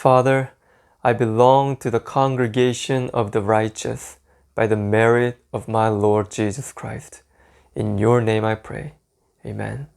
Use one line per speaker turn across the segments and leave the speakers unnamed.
Father, I belong to the congregation of the righteous by the merit of my Lord Jesus Christ. In your name I pray. Amen.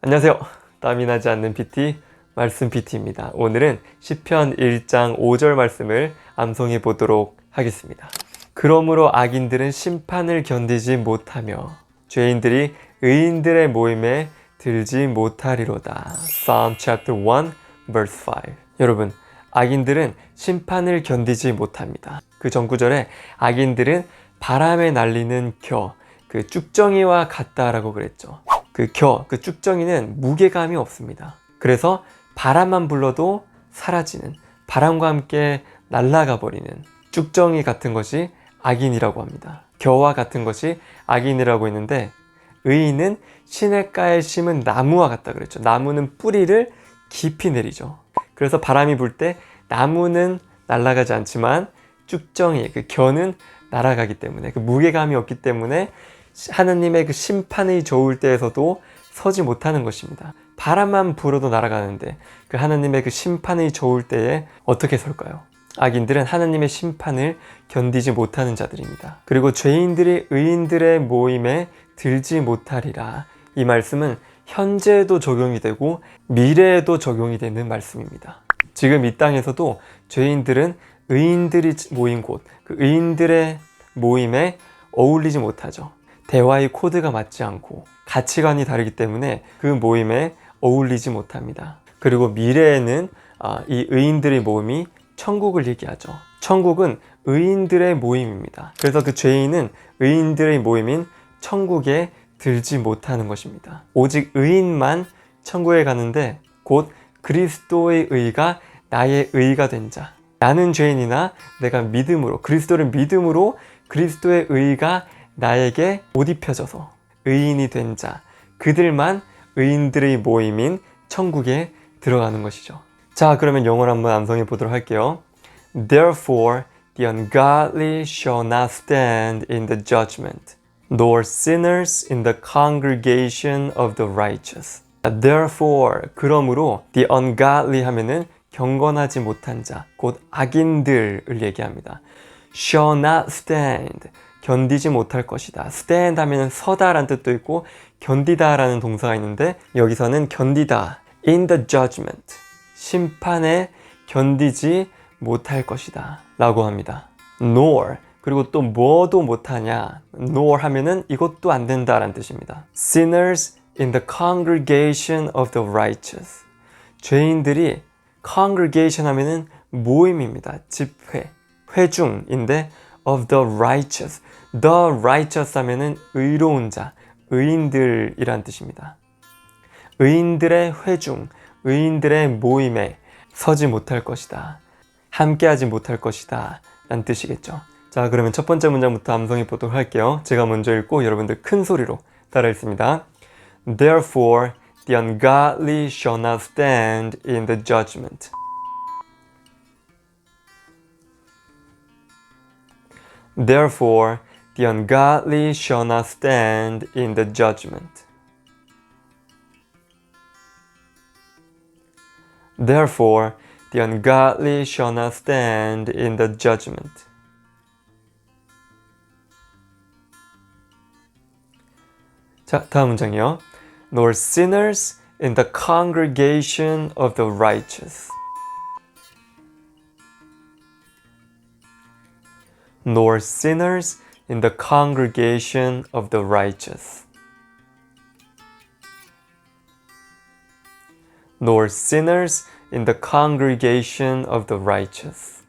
안녕하세요. 땀이 나지 않는 PT, 말씀 PT입니다. 오늘은 시편 1장 5절 말씀을 암송해 보도록 하겠습니다. 그러므로 악인들은 심판을 견디지 못하며 죄인들이 의인들의 모임에 들지 못하리로다. Psalm chapter 1 verse 5. 여러분, 악인들은 심판을 견디지 못합니다. 그 전구절에 악인들은 바람에 날리는 그 쭉정이와 같다라고 그랬죠. 그 쭉정이는 무게감이 없습니다. 그래서 바람만 불러도 사라지는, 바람과 함께 날아가 버리는 쭉정이 같은 것이 악인이라고 합니다. 겨와 같은 것이 악인이라고 했는데, 의인은 시냇가에 심은 나무와 같다 그랬죠. 나무는 뿌리를 깊이 내리죠. 그래서 바람이 불 때 나무는 날아가지 않지만 쭉정이, 그 겨는 날아가기 때문에, 그 무게감이 없기 때문에 하나님의 그 심판이 좋을 때에서도 서지 못하는 것입니다. 바람만 불어도 날아가는데 그 하나님의 그 심판이 좋을 때에 어떻게 설까요? 악인들은 하나님의 심판을 견디지 못하는 자들입니다. 그리고 죄인들이 의인들의 모임에 들지 못하리라. 이 말씀은 현재에도 적용이 되고 미래에도 적용이 되는 말씀입니다. 지금 이 땅에서도 죄인들은 의인들이 모인 곳, 그 의인들의 모임에 어울리지 못하죠. 대화의 코드가 맞지 않고 가치관이 다르기 때문에 그 모임에 어울리지 못합니다. 그리고 미래에는 이 의인들의 모임이 천국을 얘기하죠. 천국은 의인들의 모임입니다. 그래서 그 죄인은 의인들의 모임인 천국에 들지 못하는 것입니다. 오직 의인만 천국에 가는데 곧 그리스도의 의가 나의 의가 된 자. 나는 죄인이나 내가 믿음으로, 그리스도를 믿음으로 그리스도의 의가 나에게 옷 입혀져서 의인이 된 자, 그들만 의인들의 모임인 천국에 들어가는 것이죠. 자, 그러면 영어로 한번 암송해 보도록 할게요. Therefore, the ungodly shall not stand in the judgment, nor sinners in the congregation of the righteous. Therefore, 그러므로 the ungodly 하면은 경건하지 못한 자, 곧 악인들을 얘기합니다. Shall not stand, 견디지 못할 것이다. stand 하면 서다 라는 뜻도 있고 견디다 라는 동사가 있는데 여기서는 견디다. in the judgment, 심판에 견디지 못할 것이다 라고 합니다. nor, 그리고 또 뭐도 못하냐. nor 하면은 이것도 안 된다 라는 뜻입니다. sinners in the congregation of the righteous. 죄인들이 congregation 하면은 모임입니다. 집회, 회중인데 of the righteous. The righteous 하면은 의로운 자, 의인들이란 뜻입니다. 의인들의 회중, 의인들의 모임에 서지 못할 것이다. 함께하지 못할 것이다 라는 뜻이겠죠. 자, 그러면 첫 번째 문장부터 암송해 보도록 할게요. 제가 먼저 읽고 여러분들 큰 소리로 따라 읽습니다. Therefore, the ungodly shall not stand in the judgment. Therefore, the ungodly shall not stand in the judgment. Therefore, the ungodly shall not stand in the judgment. 자, 다음 문장이요. Nor sinners in the congregation of the righteous. Nor sinners in the congregation of the righteous. Nor sinners in the congregation of the righteous.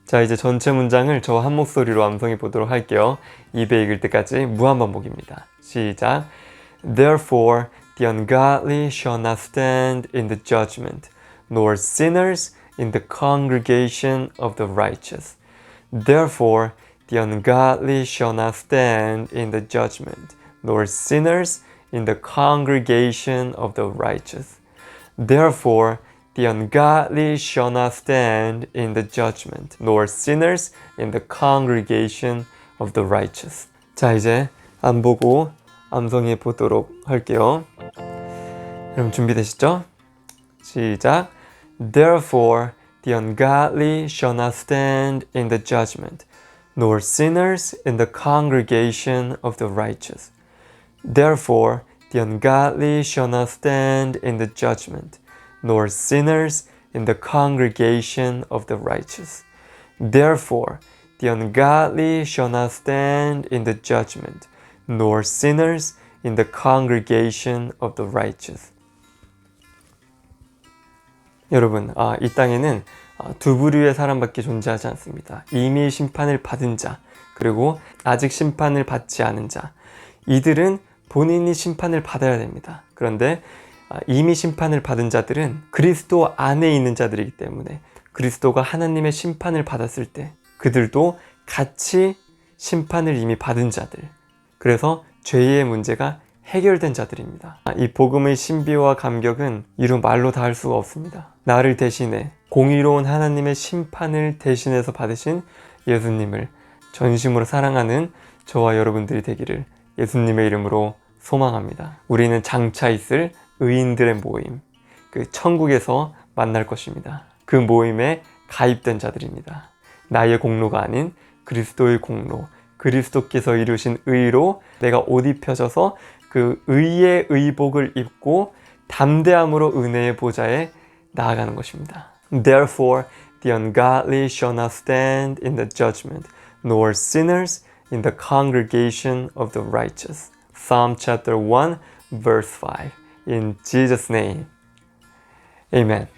자, 이제 전체 문장을 저와 한 목소리로 암송해 보도록 할게요. 입에 익을 때까지 무한반복입니다. 시작. Therefore, the ungodly shall not stand in the judgment, nor sinners in the congregation of the righteous. Therefore, the ungodly shall not stand in the judgment, nor sinners in the congregation of the righteous. Therefore, the ungodly shall not stand in the judgment, nor sinners in the congregation of the righteous. 자, 이제 안 보고 암송해 보도록 할게요. 여러분 준비되시죠? 시작. Therefore, the ungodly shall not stand in the judgment, nor sinners in the congregation of the righteous. Therefore, the ungodly shall not stand in the judgment, nor sinners in the congregation of the righteous. Therefore, the ungodly shall not stand in the judgment, nor sinners in the congregation of the righteous. 여러분, 이 땅에는 두 부류의 사람밖에 존재하지 않습니다. 이미 심판을 받은 자, 그리고 아직 심판을 받지 않은 자. 이들은 본인이 심판을 받아야 됩니다. 그런데 이미 심판을 받은 자들은 그리스도 안에 있는 자들이기 때문에 그리스도가 하나님의 심판을 받았을 때 그들도 같이 심판을 이미 받은 자들. 그래서 죄의 문제가 해결된 자들입니다. 이 복음의 신비와 감격은 이루 말로 다 할 수가 없습니다. 나를 대신해 공의로운 하나님의 심판을 대신해서 받으신 예수님을 전심으로 사랑하는 저와 여러분들이 되기를 예수님의 이름으로 소망합니다. 우리는 장차 있을 의인들의 모임, 그 천국에서 만날 것입니다. 그 모임에 가입된 자들입니다. 나의 공로가 아닌 그리스도의 공로, 그리스도께서 이루신 의로 내가 옷 입혀져서 그 의의 의복을 입고 담대함으로 은혜의 보좌에 나아가는 것입니다. Therefore, the ungodly shall not stand in the judgment, nor sinners in the congregation of the righteous. Psalm chapter 1, verse 5. In Jesus' name, amen.